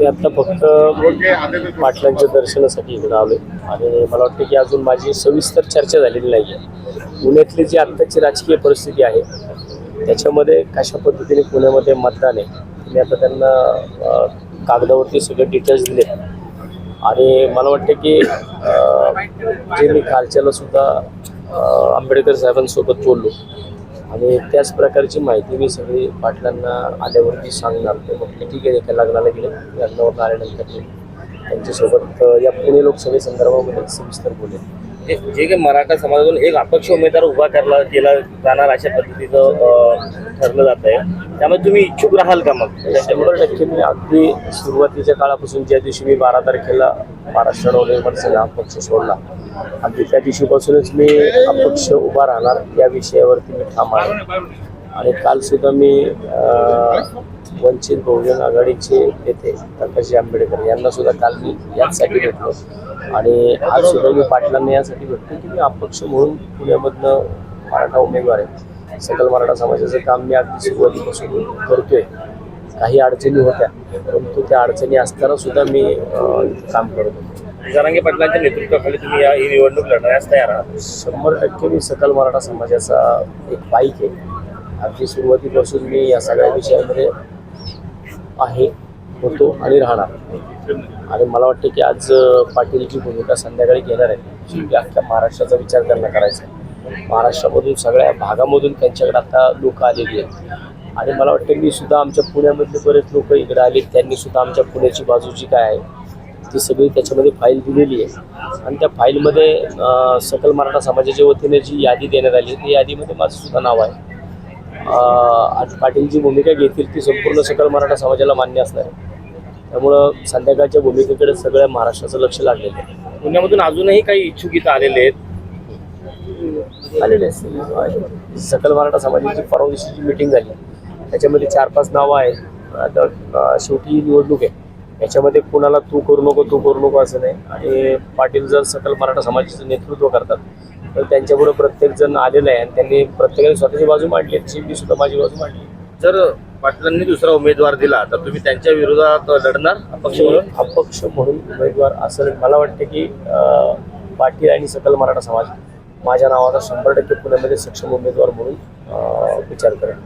मी आता फक्त पाटलांच्या दर्शनासाठी इकडे आलोय आणि मला वाटतं की अजून माझी सविस्तर चर्चा झालेली नाही आहे. पुण्यातली जी आत्ताची राजकीय परिस्थिती आहे त्याच्यामध्ये कशा पद्धतीने पुण्यामध्ये मतदान आहे मी आता त्यांना कागदावरती सगळे डिटेल्स दिले आणि मला वाटतं की जे मी कालच्याला सुद्धा आंबेडकर साहेबांसोबत बोललो आणि त्याच प्रकारची माहिती मी सगळी पाटलांना आल्यावरती सांगणार. ते म्हटले ठीक आहे, एका लग्नाला गेले, लग्नावरून आल्यानंतर त्यांच्यासोबत या पुणे लोकसभेसंदर्भामध्ये सविस्तर बोलले. जे काही मराठा समाजातून एक अपक्ष उमेदवार उभा केला जाणार अशा पद्धतीचं ठरलं जात आहे, त्यामुळे तुम्ही इच्छुक राहाल का? मग 100% मी अगदी सुरुवातीच्या काळापासून ज्या दिवशी मी 12 तारखेला महाराष्ट्र नवनिर्माण सेना अपक्ष सोडला अगदी त्या दिवशीपासूनच मी अपक्ष उभा राहणार या विषयावरती मी ठाम आहे. आणि कालसुद्धा मी वंचित बहुजन आघाडीचे नेते प्रकाश आंबेडकर यांना सुद्धा काल मी याचसाठी भेटलो आणि आज सुद्धा मी पाटलांना यासाठी भेटतो की मी अपक्ष म्हणून पुण्यामधनं मराठा उमेदवार आहे. सकल मराठा समाजाचं काम मी अगदी सुरुवातीपासून करतोय. काही अडचणी होत्या परंतु त्या अडचणी असताना सुद्धा मी काम करत होतो. जरांगे पाटलांच्या नेतृत्वाखाली तुम्ही ही निवडणूक लढण्यास तयार आहात? 100% मी सकल मराठा समाजाचा एक पाईक आहे. अगदी सुरुवातीपासून मी या सगळ्या विषयामध्ये आहे, होतो आणि राहणार. आणि मला वाटतं की आज पाटीलची भूमिका संध्याकाळी घेणार आहे. शेवटी अख्ख्या महाराष्ट्राचा विचार त्यांना करायचा आहे. महाराष्ट्रामधून सगळ्या भागामधून त्यांच्याकडे आता लोक आलेली आहेत आणि मला वाटतं मी सुद्धा आमच्या पुण्यामधले बरेच लोक इकडे आले. त्यांनी सुद्धा आमच्या पुण्याची बाजू जी काय आहे ती सगळी त्याच्यामध्ये फाईल दिलेली आहे आणि त्या फाईलमध्ये सकल मराठा समाजाच्या वतीने जी यादी देण्यात आली त्या यादीमध्ये माझं सुद्धा नाव आहे. आज पाटील जी भूमिका घेतील ती संपूर्ण सकल मराठा समाजाला मान्य असणार आहे. त्यामुळं संध्याकाळच्या भूमिकेकडे सगळ्या महाराष्ट्राचं लक्ष लागलेलं आहे. पुण्यामधून अजूनही काही इच्छुक इथं आलेले आहेत? आलेले असतील. सकल मराठा समाजाची परवा दिवशीची मीटिंग झाली त्याच्यामध्ये 4-5 नावं आहेत. आता शेवटी निवडणूक आहे, याच्यामध्ये कुणाला तू करू नको असं नाही. आणि पाटील जर सकल मराठा समाजाचं नेतृत्व करतात तर त्यांच्यापुढे प्रत्येकजण आलेलं आहे आणि त्यांनी प्रत्येकाने स्वतःची बाजू मांडली, तशी मी सुद्धा माझी बाजू मांडली. जर पाटलांनी दुसरा उमेदवार दिला तर तुम्ही त्यांच्या विरोधात लढणार अपक्ष म्हणून? अपक्ष म्हणून उमेदवार असं मला वाटतं की पाटील आणि सकल मराठा समाज माझ्या नावाचा 100% पुण्यामध्ये सक्षम उमेदवार म्हणून विचार करेल.